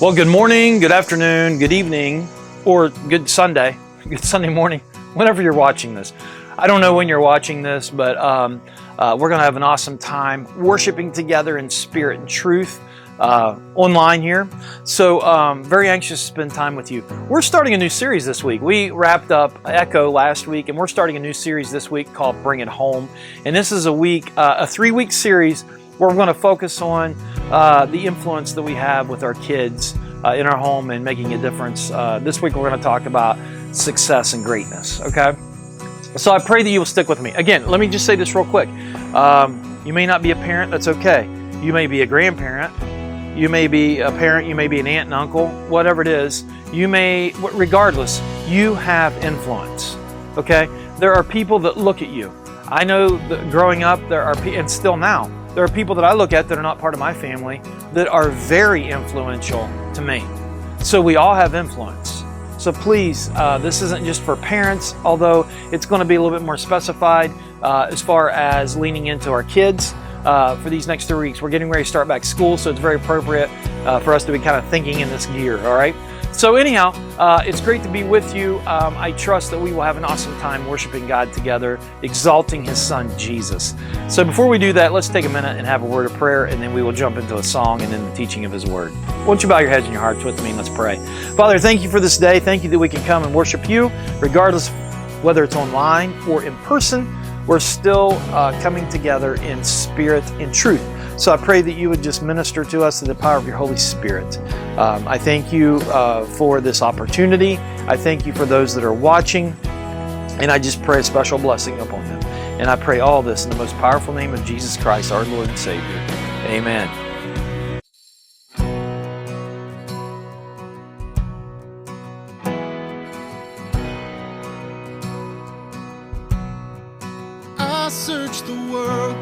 Well, good morning, good afternoon, good evening, or good Sunday morning, whenever you're watching this. I don't know when you're watching this, but we're going to have an awesome time worshiping together in spirit and truth online here. So very anxious to spend time with you. We're starting a new series this week. We wrapped up Echo last week, and we're starting a new series this week called Bring It Home. And this is a 3-week series where we're going to focus on the influence that we have with our kids in our home and making a difference. This week we're going to talk about success and greatness, okay? So I pray that you will stick with me. Again, let me just say this real quick. You may not be a parent, that's okay. You may be a grandparent. You may be a parent, you may be an aunt and uncle, whatever it is. Regardless, you have influence, okay? There are people that look at you. I know that growing up, and still now, there are people that I look at that are not part of my family that are very influential to me. So we all have influence. So please, this isn't just for parents, although it's going to be a little bit more specified as far as leaning into our kids for these next 3 weeks. We're getting ready to start back school, so it's very appropriate for us to be kind of thinking in this gear, all right? So anyhow, it's great to be with you. I trust that we will have an awesome time worshiping God together, exalting His Son, Jesus. So before we do that, let's take a minute and have a word of prayer, and then we will jump into a song and then the teaching of His Word. Won't you bow your heads and your hearts with me and let's pray. Father, thank you for this day. Thank you that we can come and worship you, regardless whether it's online or in person. We're still coming together in spirit and truth. So I pray that you would just minister to us through the power of your Holy Spirit. I thank you for this opportunity. I thank you for those that are watching. And I just pray a special blessing upon them. And I pray all this in the most powerful name of Jesus Christ, our Lord and Savior. Amen. I searched the world,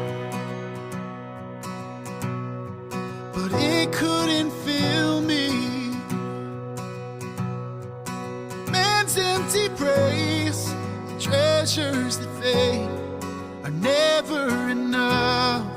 but it couldn't fill me. Man's empty praise, treasures that fade are never enough.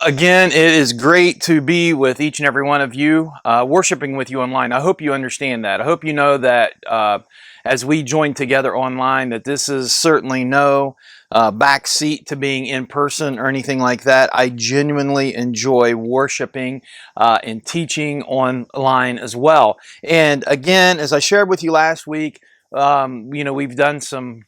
Again, it is great to be with each and every one of you, worshiping with you online. I hope you understand that. I hope you know that as we join together online, that this is certainly no backseat to being in person or anything like that. I genuinely enjoy worshiping and teaching online as well. And again, as I shared with you last week, we've done some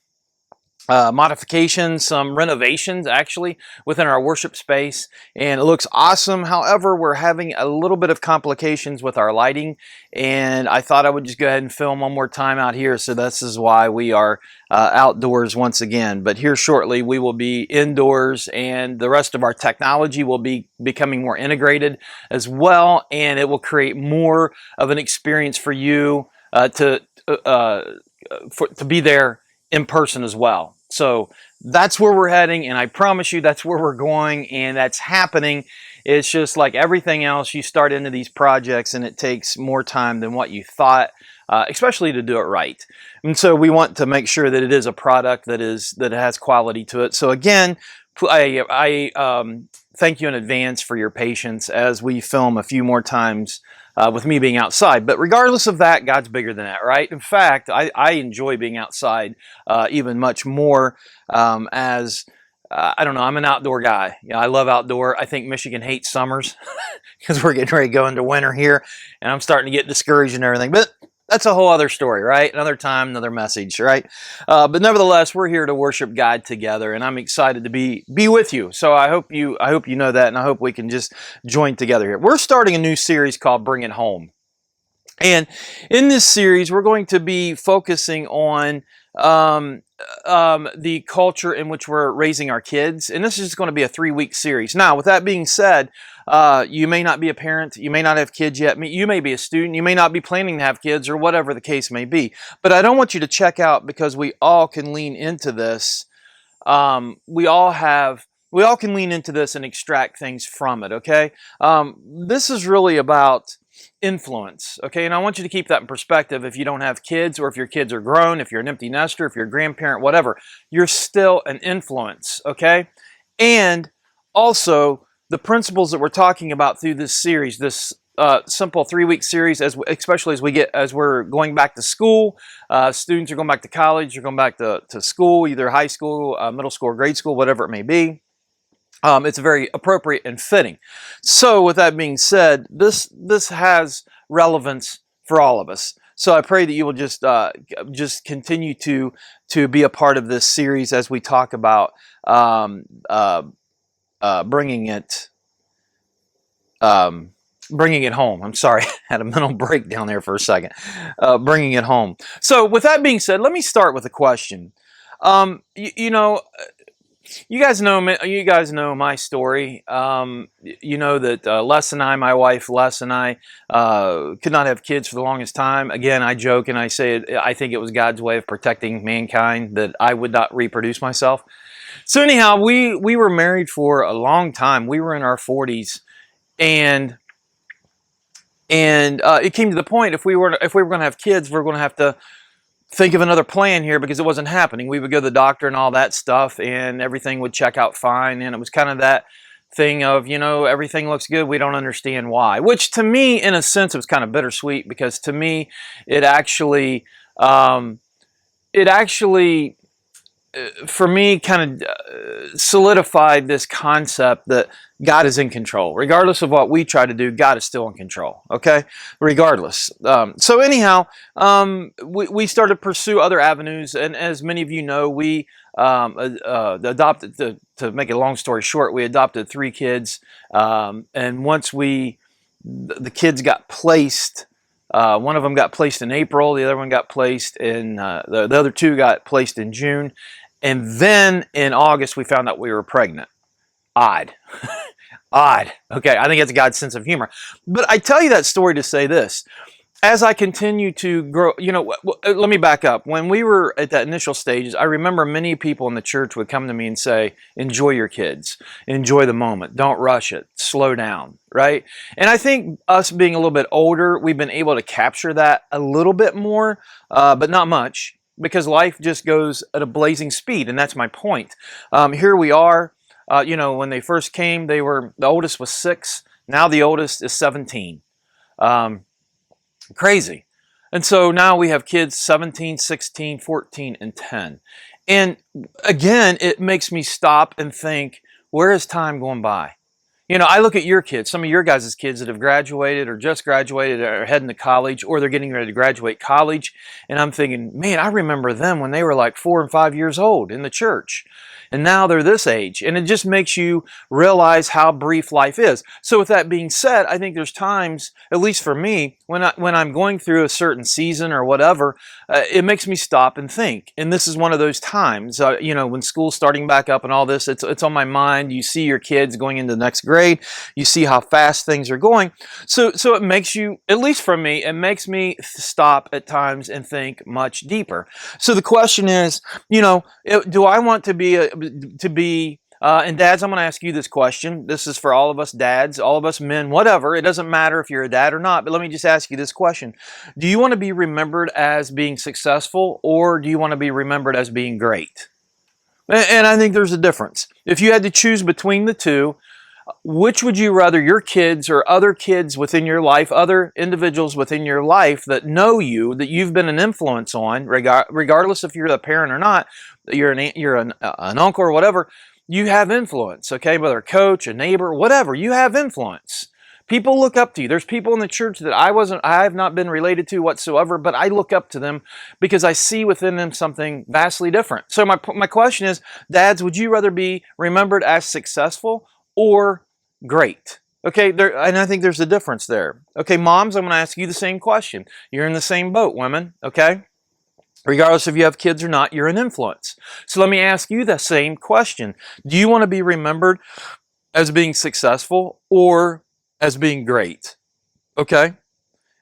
modifications, some renovations actually within our worship space, and it looks awesome. However, we're having a little bit of complications with our lighting, and I thought I would just go ahead and film one more time out here. So this is why we are outdoors once again. But here shortly we will be indoors, and the rest of our technology will be becoming more integrated as well, and it will create more of an experience for you to be there in person as well. So that's where we're heading, and I promise you that's where we're going, and that's happening. It's just like everything else, you start into these projects and it takes more time than what you thought, especially to do it right. And so we want to make sure that it is a product that has quality to it. So again, I thank you in advance for your patience as we film a few more times with me being outside. But regardless of that, God's bigger than that, right? In fact, I enjoy being outside even much more as I don't know, I'm an outdoor guy. I love outdoor. I think Michigan hates summers because we're getting ready to go into winter here, and I'm starting to get discouraged and everything. But that's a whole other story, right? Another time, another message, right? But nevertheless, we're here to worship God together, and I'm excited to be with you. So I hope you know that, and I hope we can just join together here. We're starting a new series called Bring It Home. And in this series, we're going to be focusing on the culture in which we're raising our kids. And this is just going to be a 3-week series. Now, with that being said, you may not be a parent, you may not have kids yet, you may be a student, you may not be planning to have kids, or whatever the case may be. But I don't want you to check out, because we all can lean into this. We all can lean into this and extract things from it, okay? This is really about influence, okay? And I want you to keep that in perspective. If you don't have kids, or if your kids are grown, if you're an empty nester, if you're a grandparent, whatever, you're still an influence, okay? And also, the principles that we're talking about through this series, this simple 3-week series, especially as we're going back to school, students are going back to college, you're going back to school, either high school, middle school, or grade school, whatever it may be. It's very appropriate and fitting. So with that being said, this has relevance for all of us. So I pray that you will just continue to be a part of this series as we talk about bringing it home. I'm sorry, I had a mental break down there for a second. Bringing it home. So with that being said, let me start with a question. You guys know my story. You know that my wife Les and I could not have kids for the longest time. Again, I joke and I say I think it was God's way of protecting mankind, that I would not reproduce myself. So anyhow, we were married for a long time. We were in our 40s, and it came to the point, if we were going to have kids, we were going to have to think of another plan here, because it wasn't happening. We would go to the doctor and all that stuff, and everything would check out fine. And it was kind of that thing of, everything looks good, we don't understand why. Which to me, in a sense, it was kind of bittersweet, because to me, it actually for me, kind of solidified this concept that God is in control. Regardless of what we try to do, God is still in control, okay? Regardless. So anyhow, we started to pursue other avenues, and as many of you know, we adopted, to make a long story short, we adopted 3 kids, and once the kids got placed, one of them got placed in April, the other one got placed in, the other 2 got placed in June, and then in August we found out we were pregnant. Odd. Odd. Okay, I think it's God's sense of humor. But I tell you that story to say this. As I continue to grow, let me back up. When we were at that initial stages, I remember many people in the church would come to me and say, enjoy your kids, enjoy the moment, don't rush it, slow down, right? And I think us being a little bit older, we've been able to capture that a little bit more, but not much, because life just goes at a blazing speed, and that's my point. Here we are. When they first came, the oldest was 6. Now the oldest is 17. Crazy. And so now we have kids 17, 16, 14, and 10. And again, it makes me stop and think, where is time going by? I look at your kids, some of your guys' kids that have graduated or just graduated or heading to college, or they're getting ready to graduate college. And I'm thinking, man, I remember them when they were like 4 and 5 years old in the church. And now they're this age. And it just makes you realize how brief life is. So with that being said, I think there's times, at least for me, when I'm going through a certain season or whatever, it makes me stop and think. And this is one of those times, when school's starting back up and all this, it's on my mind. You see your kids going into the next grade. You see how fast things are going. So it makes you, at least for me, it makes me stop at times and think much deeper. So the question is, do I want to be and dads, I'm going to ask you this question. This is for all of us dads, all of us men, whatever. It doesn't matter if you're a dad or not, but let me just ask you this question. Do you want to be remembered as being successful, or do you want to be remembered as being great? And I think there's a difference. If you had to choose between the two, which would you rather, your kids or other kids within your life, other individuals within your life that know you, that you've been an influence on, regardless if you're a parent or not, you're an uncle or whatever, you have influence, okay? Whether a coach, a neighbor, whatever, you have influence. People look up to you. There's people in the church that I have not been related to whatsoever, but I look up to them because I see within them something vastly different. So my question is, dads, would you rather be remembered as successful or great? Okay, and I think there's a difference there. Okay, moms, I'm going to ask you the same question. You're in the same boat, women, okay? Regardless if you have kids or not, you're an influence. So let me ask you the same question. Do you want to be remembered as being successful or as being great? Okay?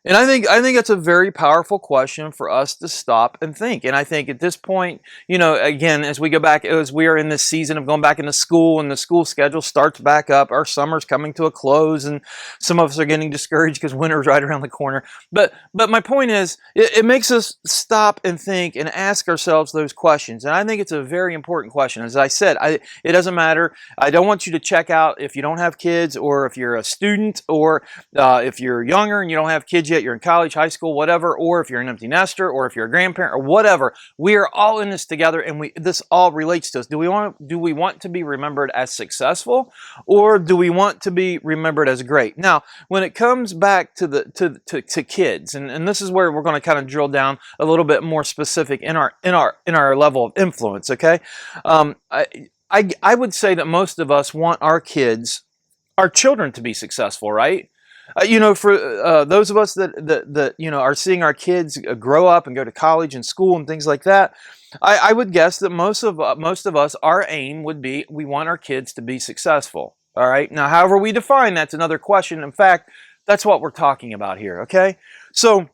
And I think it's a very powerful question for us to stop and think. And I think at this point, again, as we go back, as we are in this season of going back into school and the school schedule starts back up, our summer's coming to a close, and some of us are getting discouraged because winter's right around the corner. But my point is, it makes us stop and think and ask ourselves those questions. And I think it's a very important question. As I said, it doesn't matter. I don't want you to check out if you don't have kids, or if you're a student, or if you're younger and you don't have kids yet, you're in college, high school, whatever, or if you're an empty nester, or if you're a grandparent, or whatever. We are all in this together, and this all relates to us. Do we want to be remembered as successful, or do we want to be remembered as great? Now, when it comes back to kids, and this is where we're going to kind of drill down a little bit more specific in our level of influence. Okay, I would say that most of us want our children to be successful, right? For those of us that are seeing our kids grow up and go to college and school and things like that, I would guess that most of us, our aim would be, we want our kids to be successful. All right. Now, however we define that's another question. In fact, that's what we're talking about here. Okay. So,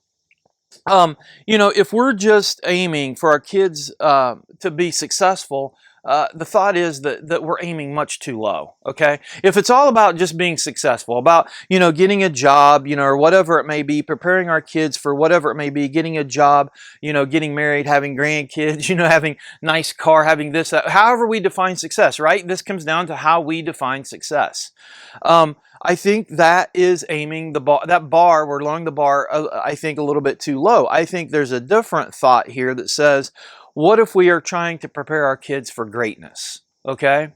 if we're just aiming for our kids to be successful, the thought is that we're aiming much too low, okay? If it's all about just being successful, about, getting a job, or whatever it may be, preparing our kids for whatever it may be, getting a job, getting married, having grandkids, having nice car, having this, however we define success, right? This comes down to how we define success. I think that is aiming we're lowering the bar, I think, a little bit too low. I think there's a different thought here that says, what if we are trying to prepare our kids for greatness? Okay?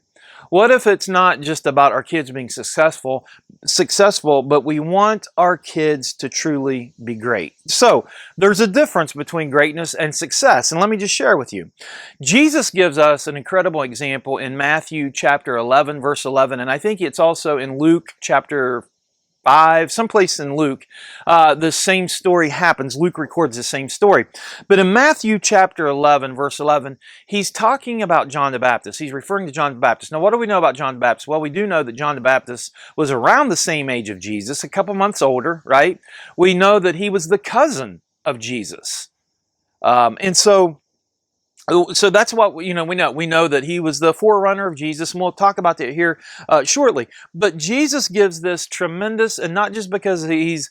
What if it's not just about our kids being successful, but we want our kids to truly be great? So, there's a difference between greatness and success, and let me just share with you. Jesus gives us an incredible example in Matthew chapter 11, verse 11, and I think it's also in Luke chapter 5, someplace in Luke, the same story happens. Luke records the same story. But in Matthew chapter 11, verse 11, he's talking about John the Baptist. He's referring to John the Baptist. Now, what do we know about John the Baptist? Well, we do know that John the Baptist was around the same age of Jesus, a couple months older, right? We know that he was the cousin of Jesus. So that's what we know. We know that he was the forerunner of Jesus, and we'll talk about that here shortly. But Jesus gives this tremendous, and not just because he's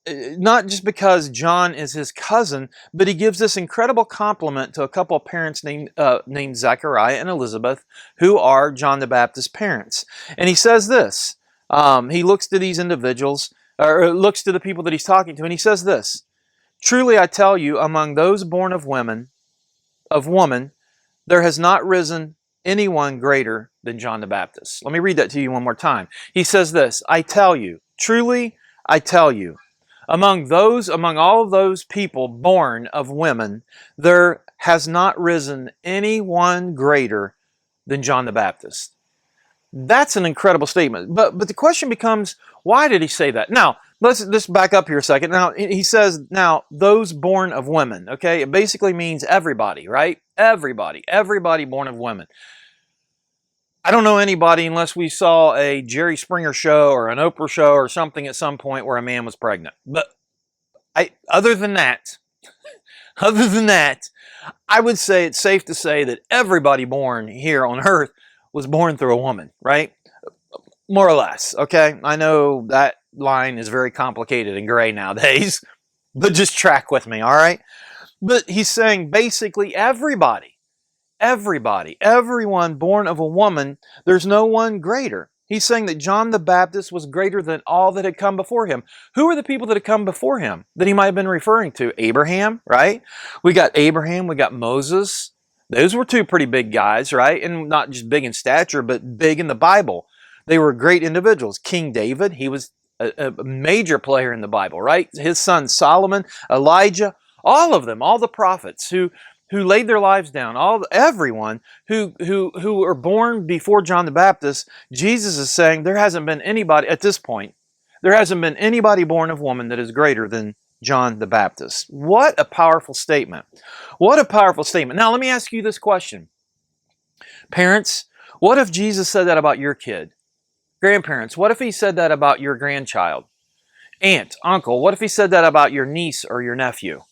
not just because John is his cousin, but he gives this incredible compliment to a couple of parents named Zechariah and Elizabeth, who are John the Baptist's parents. And he says this. He looks to these individuals, or looks to the people that he's talking to, and he says this: "Truly I tell you, among those born of woman, there has not risen anyone greater than John the Baptist." Let me read that to you one more time. He says this: "I tell you, truly I tell you, among all of those people born of women, there has not risen anyone greater than John the Baptist." That's an incredible statement. But the question becomes, why did he say that? Now, let's just back up here a second. Now, he says, now, those born of women, okay? It basically means everybody, right? Everybody born of women. I don't know anybody, unless we saw a Jerry Springer show or an Oprah show or something at some point where a man was pregnant. But other than that, I would say it's safe to say that everybody born here on earth was born through a woman, right? More or less, okay? I know that line is very complicated and gray nowadays, but just track with me, all right? But he's saying basically everyone born of a woman, there's no one greater. He's saying that John the Baptist was greater than all that had come before him. Who are the people that had come before him that he might have been referring to? Abraham, right? We got Abraham, we got Moses. Those were two pretty big guys, right? And not just big in stature, but big in the Bible. They were great individuals. King David, he was a major player in the Bible, right? His son Solomon, Elijah, all of them, all the prophets who laid their lives down, everyone who were born before John the Baptist. Jesus is saying there hasn't been anybody at this point, there hasn't been anybody born of woman that is greater than John the Baptist. What a powerful statement. What a powerful statement. Now let me ask you this question. Parents, what if Jesus said that about your kid? Grandparents, what if he said that about your grandchild? Aunt, uncle, what if he said that about your niece or your nephew?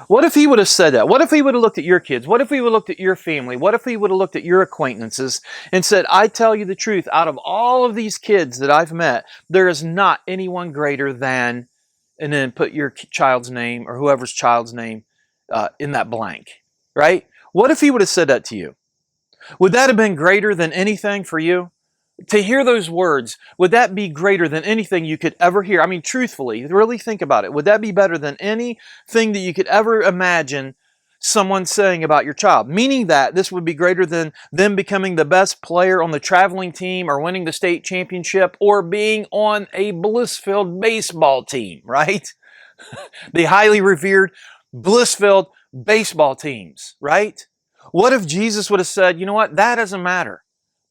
What if he would have said that? What if he would have looked at your kids? What if he would have looked at your family? What if he would have looked at your acquaintances and said, I tell you the truth, out of all of these kids that I've met, there is not anyone greater than, and then put your child's name or whoever's child's name in that blank, right? What if he would have said that to you? Would that have been greater than anything for you? To hear those words, would that be greater than anything you could ever hear? I mean, truthfully, really think about it. Would that be better than anything that you could ever imagine someone saying about your child? Meaning that this would be greater than them becoming the best player on the traveling team or winning the state championship or being on a Blissfield baseball team, right? The highly revered Blissfield baseball teams, right? What if Jesus would have said, you know what, that doesn't matter.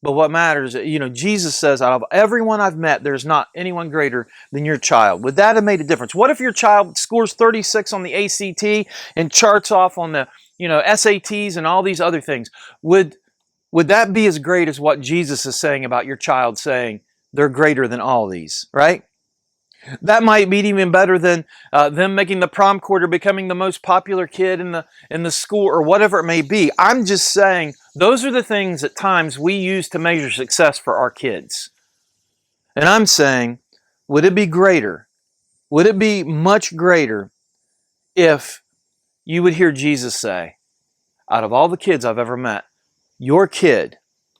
But what matters, Jesus says, out of everyone I've met, there's not anyone greater than your child. Would that have made a difference? What if your child scores 36 on the ACT and charts off on the, SATs and all these other things? Would that be as great as what Jesus is saying about your child, saying they're greater than all these, right? That might be even better than them making the prom quarter, becoming the most popular kid in the school, or whatever it may be. I'm just saying those are the things at times we use to measure success for our kids. And I'm saying, would it be greater? Would it be much greater if you would hear Jesus say, out of all the kids I've ever met, your kid,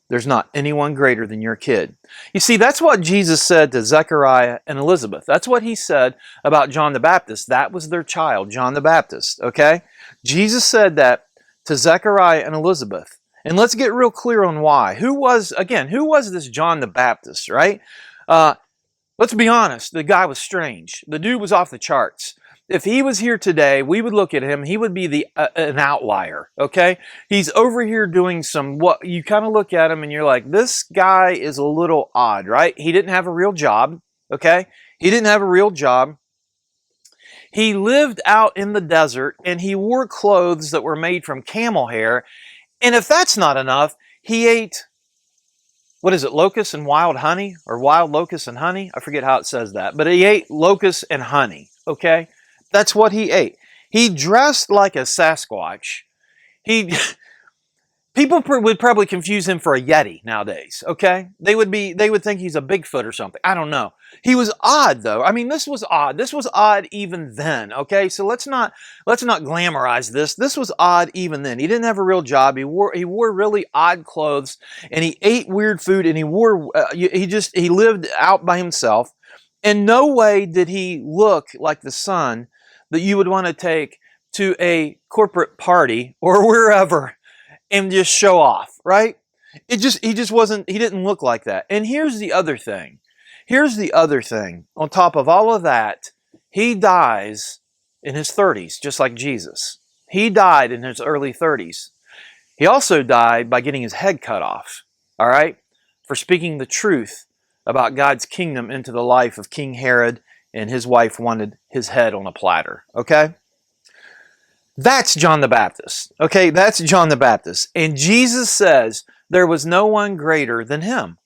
there's not anyone greater than your kid. You see, that's what Jesus said to Zechariah and Elizabeth. That's what he said about John the Baptist. That was their child, John the Baptist, okay? Jesus said that to Zechariah and Elizabeth. And let's get real clear on why. Who was this John the Baptist, right? Let's be honest, the guy was strange. The dude was off the charts. If he was here today, we would look at him, he would be an outlier, okay? He's over here doing what you kind of look at him and you're like, this guy is a little odd, right? He didn't have a real job, okay? He didn't have a real job. He lived out in the desert and he wore clothes that were made from camel hair. And if that's not enough, he ate, locusts and wild honey? Or wild locusts and honey? I forget how it says that. But he ate locusts and honey, okay? That's what he ate. He dressed like a Sasquatch. People would probably confuse him for a Yeti nowadays, okay? They would think he's a Bigfoot or something. I don't know. He was odd though. I mean, this was odd. This was odd even then, okay? So let's not glamorize this. This was odd even then. He didn't have a real job. He wore really odd clothes, and he ate weird food, and he lived out by himself. In no way did he look like the son that you would want to take to a corporate party or wherever and just show off, right? He just wasn't, he didn't look like that. And here's the other thing. On top of all of that, he dies in his 30s, just like Jesus. He died in his early 30s. He also died by getting his head cut off, all right, for speaking the truth about God's kingdom into the life of King Herod, and his wife wanted his head on a platter, okay? That's John the Baptist, okay? That's John the Baptist. And Jesus says there was no one greater than him.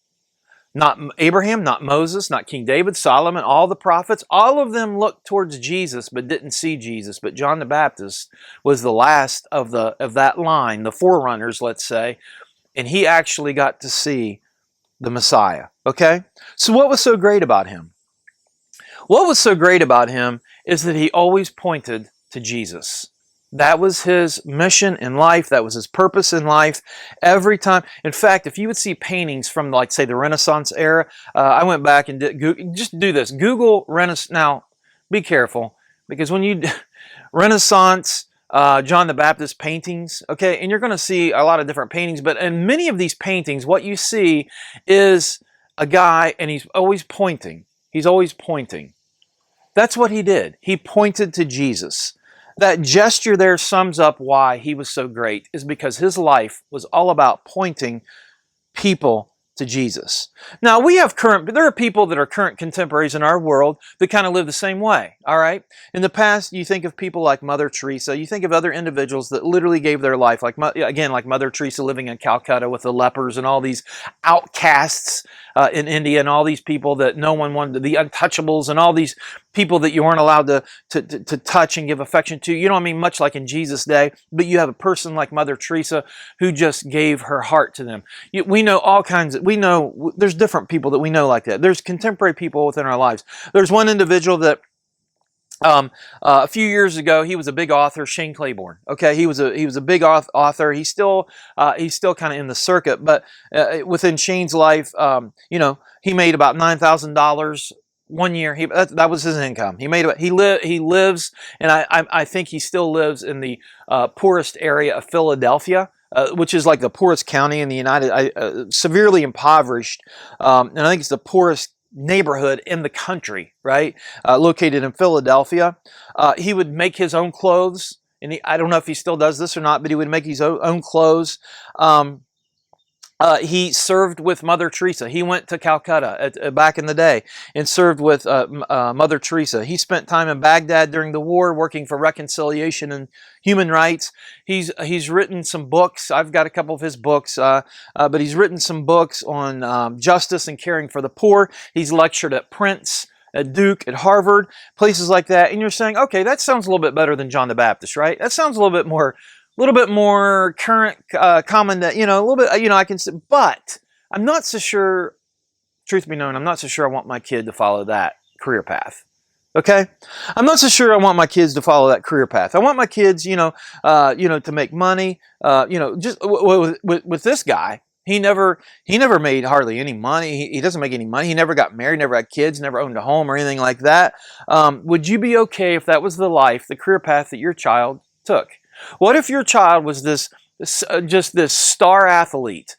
Not Abraham, not Moses, not King David, Solomon, all the prophets. All of them looked towards Jesus but didn't see Jesus. But John the Baptist was the last of that line, the forerunners, let's say. And he actually got to see the Messiah, okay? So what was so great about him? What was so great about him is that he always pointed to Jesus. That was his mission in life. That was his purpose in life. Every time. In fact, if you would see paintings from, like, say, the Renaissance era, I went back and just do this. Google Renaissance. Now, be careful, because when you Renaissance, John the Baptist paintings, okay, and you're going to see a lot of different paintings, but in many of these paintings, what you see is a guy, and he's always pointing. He's always pointing. That's what he did. He pointed to Jesus. That gesture there sums up why he was so great, is because his life was all about pointing people to Jesus. Now, there are people that are current contemporaries in our world that kind of live the same way, all right? In the past, you think of people like Mother Teresa. You think of other individuals that literally gave their life, like Mother Teresa living in Calcutta with the lepers and all these outcasts in India, and all these people that no one wanted, the untouchables, and all these people that you weren't allowed to touch and give affection to. You know what I mean? Much like in Jesus' day. But you have a person like Mother Teresa who just gave her heart to them. We know all kinds of, there's different people that we know like that. There's contemporary people within our lives. There's one individual that a few years ago, he was a big author, Shane Claiborne. Okay, he was a big author. He's still kind of in the circuit, but within Shane's life, he made about $9,000 1 year. That was his income. He lives, and I think he still lives in the poorest area of Philadelphia. Which is like the poorest county in the severely impoverished, and I think it's the poorest neighborhood in the country, right? Located in Philadelphia. He would make his own clothes, and I don't know if he still does this or not, but he would make his own clothes. He served with Mother Teresa. He went to Calcutta back in the day and served with Mother Teresa. He spent time in Baghdad during the war working for reconciliation and human rights. He's written some books. I've got a couple of his books, but he's written some books on justice and caring for the poor. He's lectured at Prince, at Duke, at Harvard, places like that. And you're saying, okay, that sounds a little bit better than John the Baptist, right? That sounds a little bit more current, common, a little bit, I can say, but I'm not so sure, truth be known, I'm not so sure I want my kid to follow that career path. Okay? I'm not so sure I want my kids to follow that career path. I want my kids, to make money, just with this guy. He never made hardly any money. He doesn't make any money. He never got married, never had kids, never owned a home or anything like that. Would you be okay if that was the career path that your child took? What if your child was this star athlete,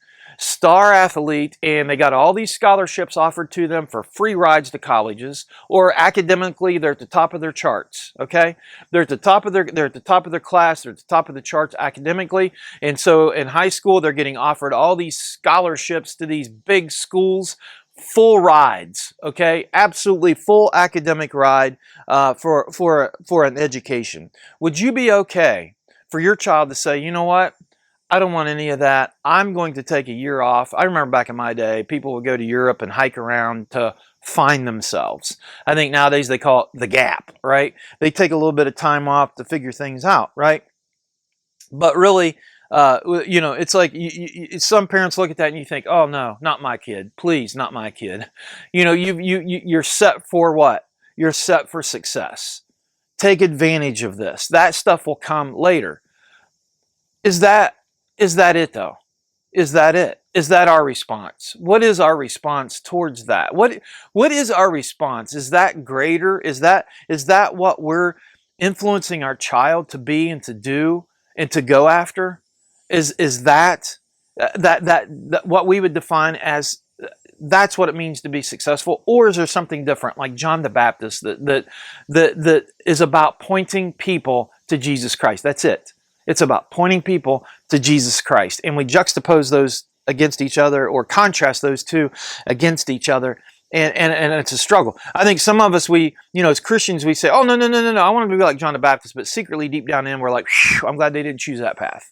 and they got all these scholarships offered to them for free rides to colleges, or academically they're at the top of their charts, okay? They're at the top of their class, they're at the top of the charts academically, and so in high school they're getting offered all these scholarships to these big schools, full rides, okay? Absolutely full academic ride for an education. Would you be okay for your child to say, you know what? I don't want any of that. I'm going to take a year off. I remember back in my day, people would go to Europe and hike around to find themselves. I think nowadays they call it the gap, right? They take a little bit of time off to figure things out, right? But really, It's like some parents look at that and you think, oh no, not my kid. Please, not my kid. You're set for what? You're set for success. Take advantage of this. That stuff will come later. Is that it though? Is that it? Is that our response? What is our response towards that? What is our response? Is that greater? Is that what we're influencing our child to be and to do and to go after? Is that what we would define as that's what it means to be successful? Or is there something different, like John the Baptist, that is about pointing people to Jesus Christ? That's it. It's about pointing people to Jesus Christ. And we juxtapose those against each other or contrast those two against each other. And it's a struggle. I think some of us, as Christians, we say, oh, no, I want to be like John the Baptist. But secretly, deep down in, we're like, I'm glad they didn't choose that path.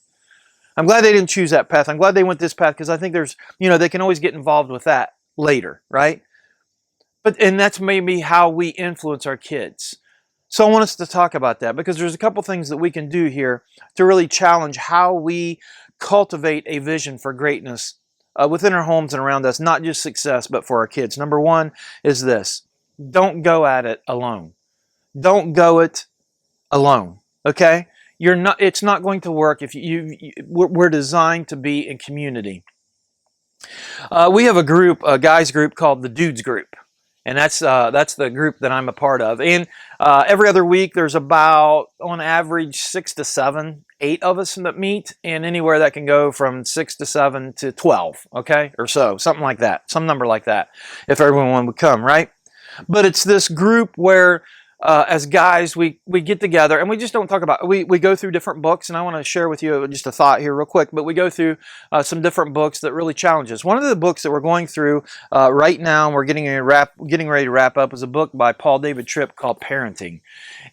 I'm glad they didn't choose that path. I'm glad they went this path because I think there's, they can always get involved with that later, right? And that's maybe how we influence our kids. So I want us to talk about that because there's a couple things that we can do here to really challenge how we cultivate a vision for greatness within our homes and around us, not just success, but for our kids. Number one is this: don't go at it alone. Don't go it alone. Okay? It's not going to work if we're designed to be in community. We have a guys group called the Dudes Group. And that's the group that I'm a part of. And every other week, there's about, on average, 6 to 7, 8 of us that meet. And anywhere that can go from 6 to 7 to 12, okay? Or so, something like that. Some number like that, if everyone would come, right? But it's this group where, as guys, we get together and we just don't talk about, we go through different books, and I want to share with you just a thought here real quick, but we go through some different books that really challenge us. One of the books that we're going through right now, and we're getting ready to wrap up, is a book by Paul David Tripp called Parenting.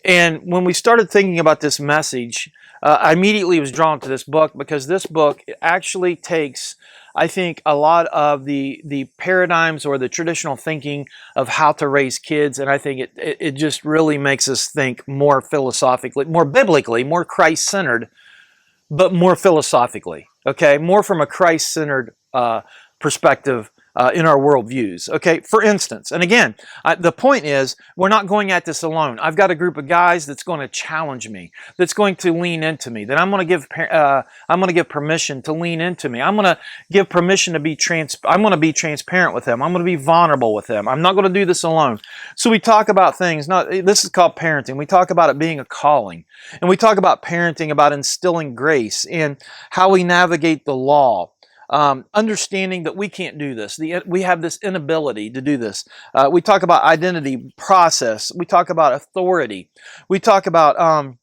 And when we started thinking about this message, I immediately was drawn to this book because this book actually takes, I think, a lot of the paradigms or the traditional thinking of how to raise kids, and I think it just really makes us think more philosophically, more biblically, more Christ-centered, but more philosophically, okay? More from a Christ-centered perspective in our worldviews, okay? For instance, and again, the point is, we're not going at this alone. I've got a group of guys that's going to challenge me, that's going to lean into me, that I'm going to give permission to lean into me. I'm going to give permission to be I'm going to be transparent with them. I'm going to be vulnerable with them. I'm not going to do this alone. So we talk about things. This is called parenting. We talk about it being a calling, and we talk about parenting, about instilling grace and how we navigate the law. Understanding that we can't do this. We have this inability to do this. We talk about identity, process. We talk about authority. We talk about,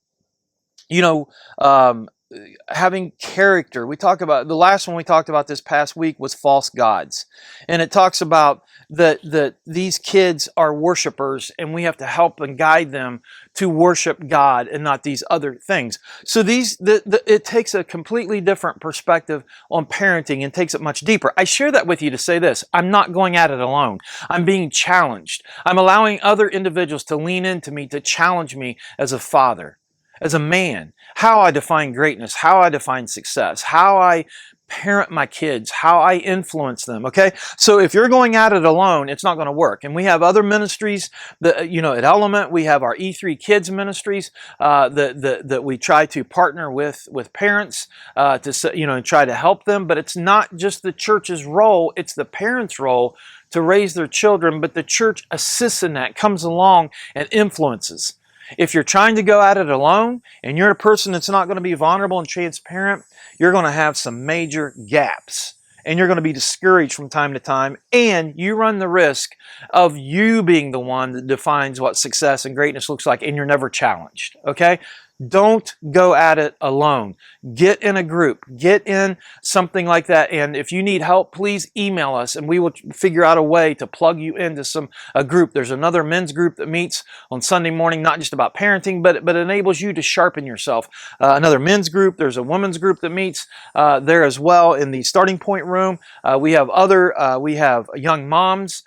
having character. We talk about, the last one we talked about this past week was false gods. And it talks about that these kids are worshipers, and we have to help and guide them to worship God and not these other things. So it takes a completely different perspective on parenting and takes it much deeper. I share that with you to say this: I'm not going at it alone. I'm being challenged. I'm allowing other individuals to lean into me, to challenge me as a father, as a man, how I define greatness, how I define success, how I parent my kids, how I influence them, okay? So if you're going at it alone, it's not going to work. And we have other ministries that, at Element, we have our E3 Kids ministries that we try to partner with parents to try to help them. But it's not just the church's role, it's the parents' role to raise their children, but the church assists in that, comes along and influences. If you're trying to go at it alone and you're a person that's not going to be vulnerable and transparent, you're going to have some major gaps, and you're going to be discouraged from time to time, and you run the risk of you being the one that defines what success and greatness looks like, and you're never challenged, okay? Don't go at it alone. Get in a group. Get in something like that. And if you need help, please email us, and we will figure out a way to plug you into a group. There's another men's group that meets on Sunday morning, not just about parenting, but enables you to sharpen yourself. Another men's group. There's a women's group that meets there as well in the starting point room. We have young moms.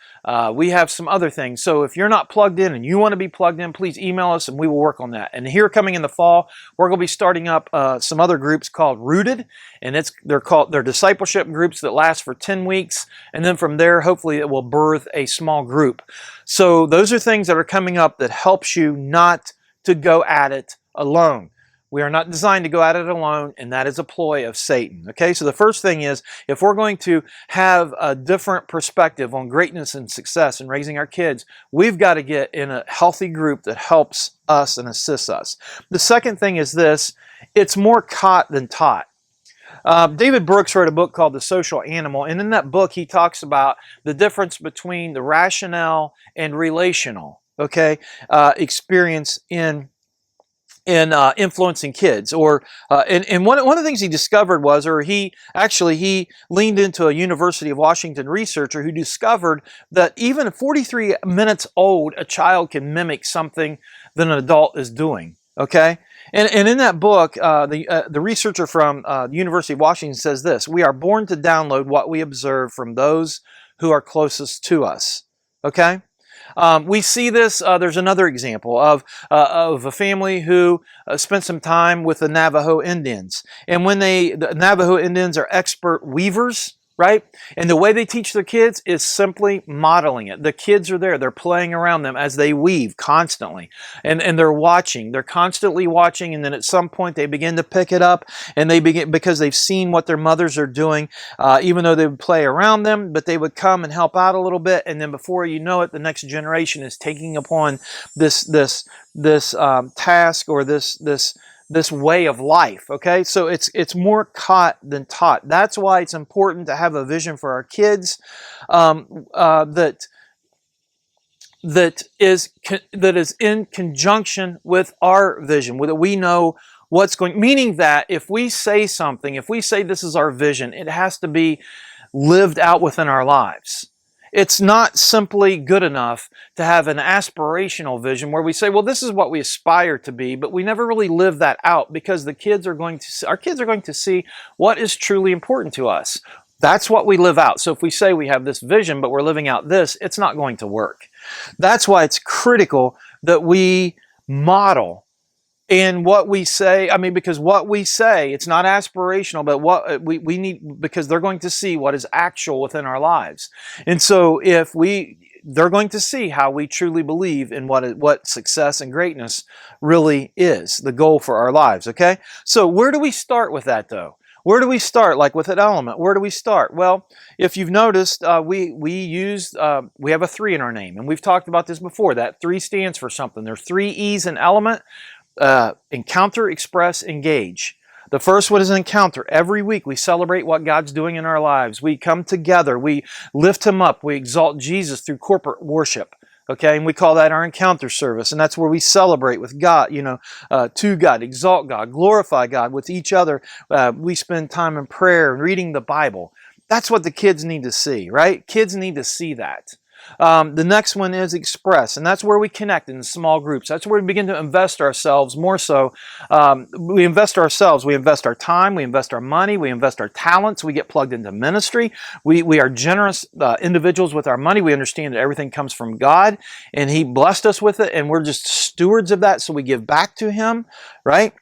We have some other things. So if you're not plugged in and you want to be plugged in, please email us, and we will work on that. And here coming in the fall. We're going to be starting up some other groups called Rooted, and they're discipleship groups that last for 10 weeks, and then from there, hopefully, it will birth a small group. So those are things that are coming up that helps you not to go at it alone. We are not designed to go at it alone, and that is a ploy of Satan. Okay, so the first thing is, if we're going to have a different perspective on greatness and success in raising our kids, we've got to get in a healthy group that helps us and assists us. The second thing is this: it's more caught than taught. David Brooks wrote a book called The Social Animal, and in that book he talks about the difference between the rationale and relational, experience in influencing kids. And one of the things he discovered was, he leaned into a University of Washington researcher who discovered that even at 43 minutes old, a child can mimic something that an adult is doing. Okay? And in that book, the researcher from the University of Washington says this: we are born to download what we observe from those who are closest to us. Okay? We see this, there's another example of a family who spent some time with the Navajo Indians. And the Navajo Indians are expert weavers, right? And the way they teach their kids is simply modeling it. The kids are there. They're playing around them as they weave constantly. And they're watching. They're constantly watching. And then at some point they begin to pick it up. And they begin, because they've seen what their mothers are doing, even though they would play around them, but they would come and help out a little bit. And then before you know it, the next generation is taking upon this task, or this way of life. Okay, so it's more caught than taught. That's why it's important to have a vision for our kids that is in conjunction with our vision, that we know what's going. Meaning that if we say something, if we say this is our vision, it has to be lived out within our lives. It's not simply good enough to have an aspirational vision where we say, well, this is what we aspire to be, but we never really live that out, because our kids are going to see what is truly important to us. That's what we live out. So if we say we have this vision, but we're living out this, it's not going to work. That's why it's critical that we model in what we say. Because what we say, it's not aspirational, but what we need, because they're going to see what is actual within our lives. And so they're going to see how we truly believe in what success and greatness really is, the goal for our lives, okay? So where do we start with that, though? Where do we start? Like with an element, where do we start? Well, if you've noticed, we have a 3 in our name, and we've talked about this before. That 3 stands for something. There's 3 E's in element. Encounter, express, engage. The first one is an encounter. Every week we celebrate what God's doing in our lives. We come together, we lift Him up, we exalt Jesus through corporate worship. Okay, and we call that our encounter service, and that's where we celebrate with God, to God, exalt God, glorify God with each other. We spend time in prayer and reading the Bible. That's what the kids need to see, right? Kids need to see that. The next one is express, and that's where we connect in small groups. That's where we begin to invest ourselves more so. We invest ourselves. We invest our time. We invest our money. We invest our talents. We get plugged into ministry. We are generous individuals with our money. We understand that everything comes from God, and He blessed us with it, and we're just stewards of that, so we give back to Him, right?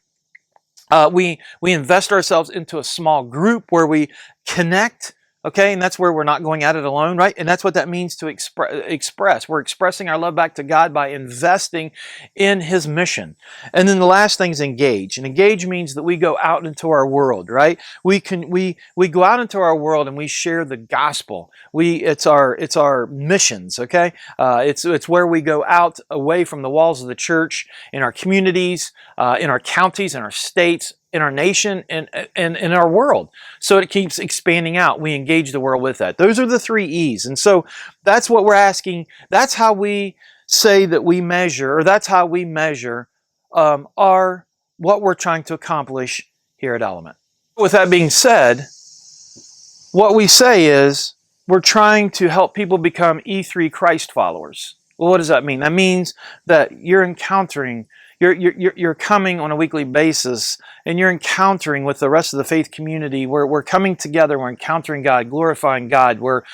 We invest ourselves into a small group where we connect. Okay, and that's where we're not going at it alone, right? And that's what that means to express. We're expressing our love back to God by investing in His mission. And then the last thing is engage. And engage means that we go out into our world, right? We go out into our world and we share the gospel. It's our missions, okay? It's where we go out away from the walls of the church, in our communities, in our counties, in our states, in our nation, and in our world. So it keeps expanding out. We engage the world with that. Those are the 3 E's. And so that's what we're asking. That's how we say that we measure, or that's how we measure what we're trying to accomplish here at Element. With that being said, what we say is we're trying to help people become E3 Christ followers. Well, what does that mean? That means that you're encountering, you're coming on a weekly basis and you're encountering with the rest of the faith community, we're coming together, we're encountering God, glorifying God, we're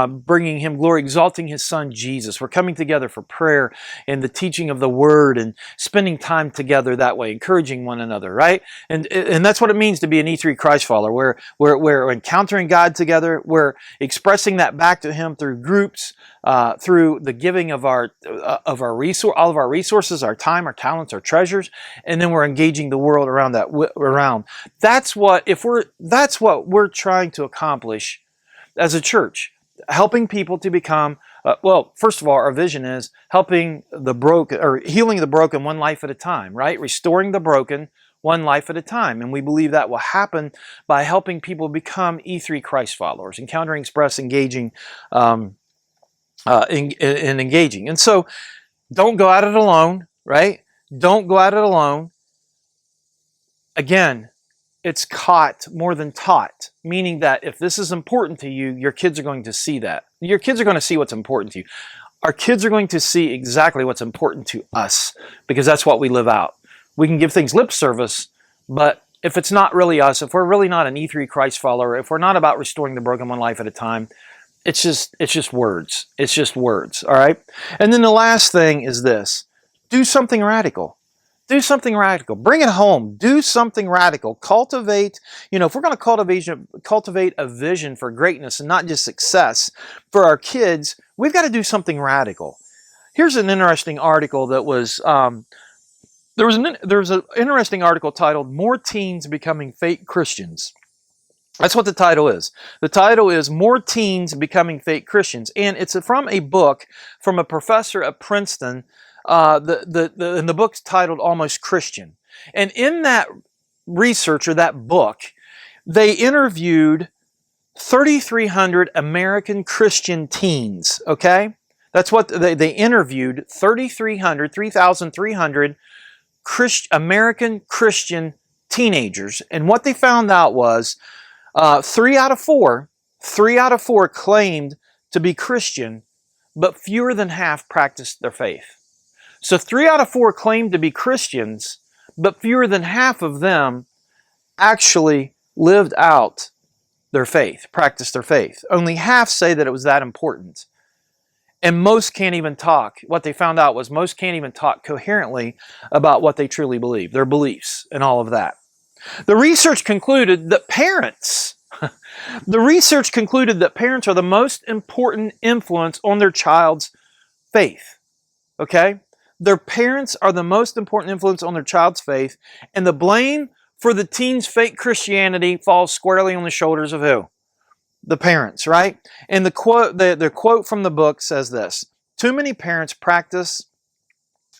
bringing Him glory, exalting His Son Jesus. We're coming together for prayer and the teaching of the Word and spending time together that way, encouraging one another, right? And that's what it means to be an E3 Christ follower. We're encountering God together. We're expressing that back to Him through groups, through the giving of all of our resources, our time, our talents, our treasures, and then we're engaging the world around that. That's what we're trying to accomplish as a church, helping people to become. Well, first of all, our vision is helping the broken, or healing the broken one life at a time, right? Restoring the broken one life at a time. And we believe that will happen by helping people become E3 Christ followers, encountering, express, engaging, engaging. And so don't go at it alone, right? Don't go at it alone. Again, it's caught more than taught, meaning that if this is important to you, your kids are going to see that. Your kids are going to see what's important to you. Our kids are going to see exactly what's important to us because that's what we live out. We can give things lip service, but if it's not really us, if we're really not an E3 Christ follower, if we're not about restoring the broken one life at a time, it's just words. It's just words, all right? And then the last thing is this. Do something radical. Do something radical. Bring it home. Do something radical. Cultivate, if we're going to cultivate a vision for greatness and not just success for our kids, we've got to do something radical. Here's an interesting article that was, there was an interesting article titled, "More Teens Becoming Fake Christians." That's what the title is. The title is "More Teens Becoming Fake Christians." And it's from a book from a professor at Princeton. And the book's titled Almost Christian. And in that research, or that book, they interviewed 3,300 American Christian teens, okay? That's what they interviewed, 3,300 American Christian teenagers. And what they found out was 3 out of 4 claimed to be Christian, but fewer than half practiced their faith. So 3 out of 4 claimed to be Christians, but fewer than half of them actually lived out their faith, practiced their faith. Only half say that it was that important. And most can't even talk. What they found out was most can't even talk coherently about what they truly believe, their beliefs and all of that. The research concluded that parents are the most important influence on their child's faith. Okay? Their parents are the most important influence on their child's faith, and the blame for the teens' fake Christianity falls squarely on the shoulders of who? The parents, right? And the quote from the book says this: "Too many parents practice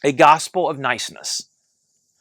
a gospel of niceness,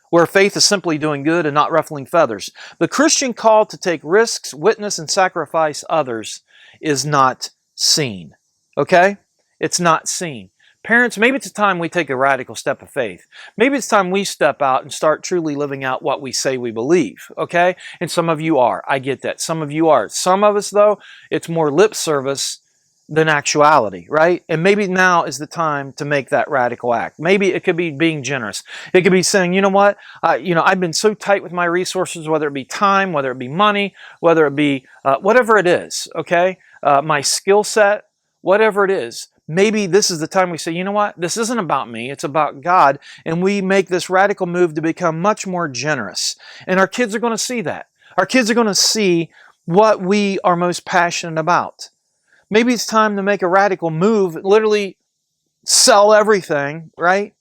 where faith is simply doing good and not ruffling feathers. The Christian call to take risks, witness, and sacrifice others is not seen." Okay? It's not seen. Parents, maybe it's time we take a radical step of faith. Maybe it's time we step out and start truly living out what we say we believe, okay? And some of you are. I get that. Some of you are. Some of us, though, it's more lip service than actuality, right? And maybe now is the time to make that radical act. Maybe it could be being generous. It could be saying, you know what? I've been so tight with my resources, whether it be time, whether it be money, whether it be whatever it is, okay? My skill set, whatever it is. Maybe this is the time we say, you know what? This isn't about me. It's about God. And we make this radical move to become much more generous. And our kids are going to see that. Our kids are going to see what we are most passionate about. Maybe it's time to make a radical move, literally sell everything, right?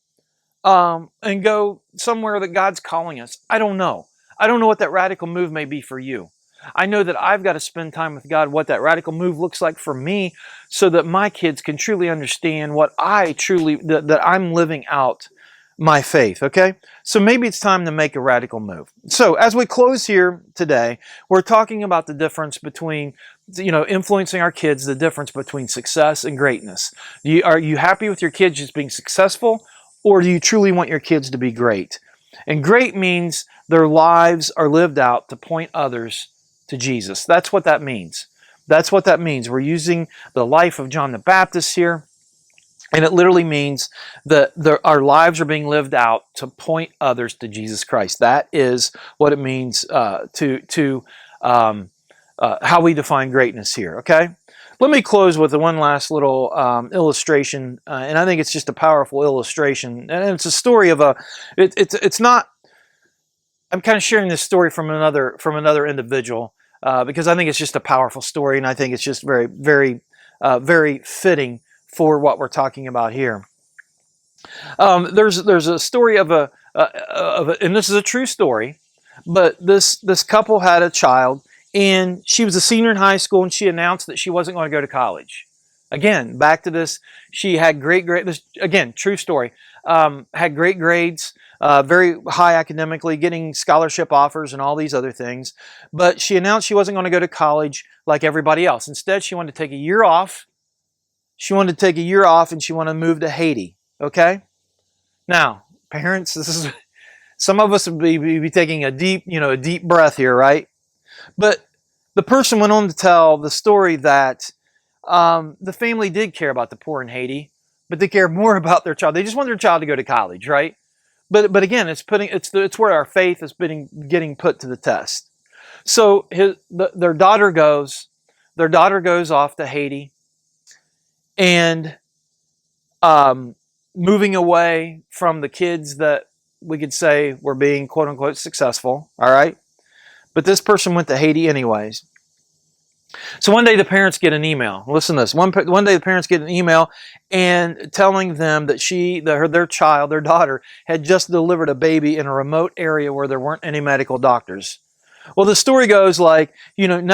And go somewhere that God's calling us. I don't know. I don't know what that radical move may be for you. I know that I've got to spend time with God, what that radical move looks like for me, so that my kids can truly understand what that I'm living out my faith, okay? So maybe it's time to make a radical move. So as we close here today, we're talking about the difference between, influencing our kids, the difference between success and greatness. Are you happy with your kids just being successful, or do you truly want your kids to be great? And great means their lives are lived out to point others to Jesus. That's what that means. That's what that means. We're using the life of John the Baptist here. And it literally means that our lives are being lived out to point others to Jesus Christ. That is what it means to how we define greatness here, okay? Let me close with one last little illustration, and I think it's just a powerful illustration. And it's a story of it's not, I'm kind of sharing this story from another individual because I think it's just a powerful story, and I think it's just very, very, very fitting for what we're talking about here. There's a story of and this is a true story, but this couple had a child, and she was a senior in high school, and she announced that she wasn't going to go to college. Again, back to this, she had great grades. This, again, true story. Had great grades, very high academically, getting scholarship offers and all these other things. But she announced she wasn't going to go to college like everybody else. Instead, she wanted to take a year off. She wanted to take a year off, and she wanted to move to Haiti. Okay? Now, parents, this is some of us would be taking a deep breath here, right? But the person went on to tell the story that the family did care about the poor in Haiti, but they cared more about their child. They just wanted their child to go to college, right? But again, it's where our faith is getting put to the test. So their daughter goes off to Haiti, and moving away from the kids that we could say were being quote unquote successful. All right. But this person went to Haiti anyways. So one day the parents get an email. Listen to this. One day the parents get an email and telling them that their daughter, had just delivered a baby in a remote area where there weren't any medical doctors. Well, the story goes like, nothing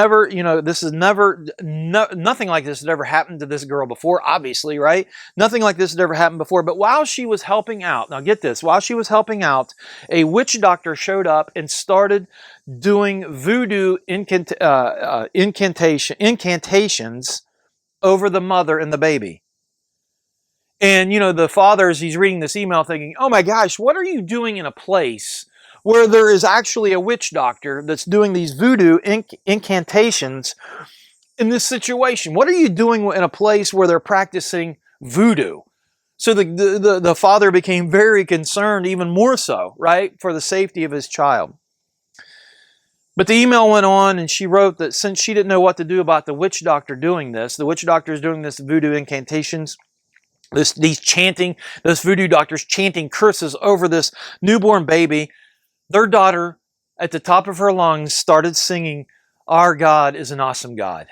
like this had ever happened to this girl before, obviously, right? Nothing like this had ever happened before. But while she was helping out, now get this, while she was helping out, a witch doctor showed up and started doing voodoo incantations over the mother and the baby. And, the father, as he's reading this email, thinking, oh my gosh, what are you doing in a place where there is actually a witch doctor that's doing these voodoo incantations in this situation? What are you doing in a place where they're practicing voodoo? So the father became very concerned, even more so, right, for the safety of his child. But the email went on, and she wrote that since she didn't know what to do about the witch doctor doing this, the witch doctor is doing this voodoo incantations, this voodoo doctors chanting curses over this newborn baby, their daughter, at the top of her lungs, started singing, "Our God is an awesome God."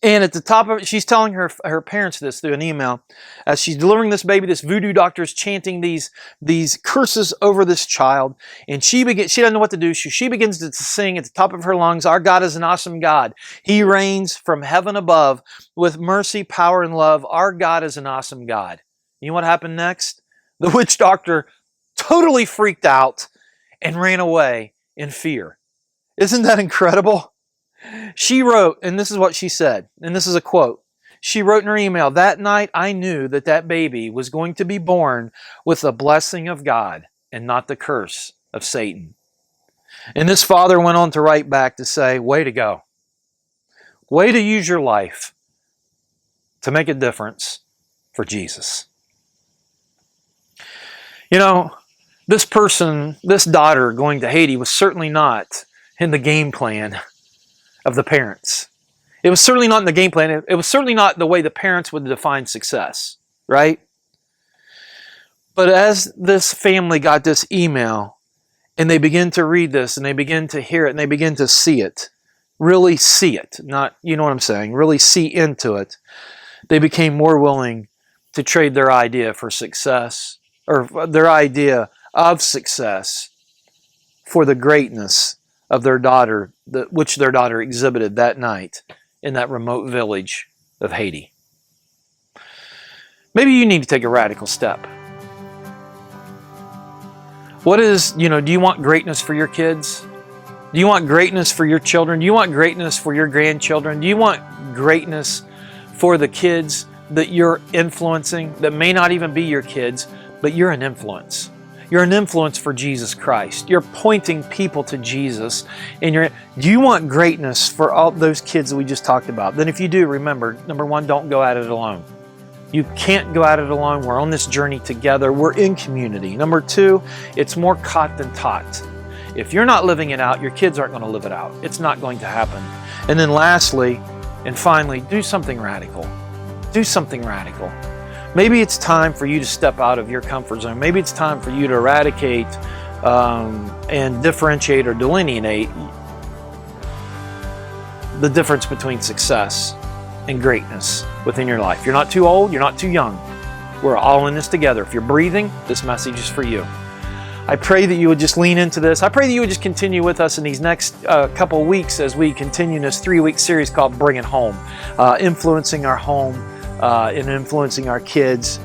And at the top of it, she's telling her parents this through an email. As she's delivering this baby, this voodoo doctor is chanting these curses over this child. And she doesn't know what to do. She begins to sing at the top of her lungs, "Our God is an awesome God. He reigns from heaven above with mercy, power, and love. Our God is an awesome God." You know what happened next? The witch doctor totally freaked out and ran away in fear. Isn't that incredible? She wrote, and this is what she said, and this is a quote. She wrote in her email, "That night I knew that baby was going to be born with the blessing of God and not the curse of Satan." And this father went on to write back to say, way to go. Way to use your life to make a difference for Jesus. This daughter going to Haiti was certainly not in the game plan of the parents. It was certainly not in the game plan. It was certainly not the way the parents would define success, right? But as this family got this email and they begin to read this and they begin to hear it and they begin to see it, really see it, not, you know what I'm saying, really see into it, they became more willing to trade their idea for success, or their idea of success, for the greatness of their daughter, which their daughter exhibited that night in that remote village of Haiti. Maybe you need to take a radical step. Do you want greatness for your kids? Do you want greatness for your children? Do you want greatness for your grandchildren? Do you want greatness for the kids that you're influencing, that may not even be your kids, but you're an influence? You're an influence for Jesus Christ. You're pointing people to Jesus. Do you want greatness for all those kids that we just talked about? Then if you do, remember, number one, don't go at it alone. You can't go at it alone. We're on this journey together. We're in community. Number two, it's more caught than taught. If you're not living it out, your kids aren't going to live it out. It's not going to happen. And then lastly, and finally, do something radical. Do something radical. Maybe it's time for you to step out of your comfort zone. Maybe it's time for you to eradicate and differentiate or delineate the difference between success and greatness within your life. You're not too old, you're not too young. We're all in this together. If you're breathing, this message is for you. I pray that you would just lean into this. I pray that you would just continue with us in these next couple of weeks as we continue this 3-week series called Bring It Home, influencing our home and influencing our kids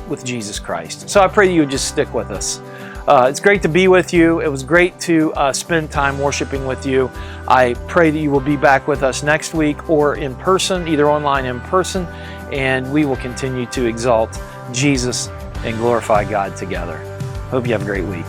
with Jesus Christ. So I pray that you would just stick with us. It's great to be with you. It was great to spend time worshiping with you. I pray that you will be back with us next week or in person, either online in person, and we will continue to exalt Jesus and glorify God together. Hope you have a great week.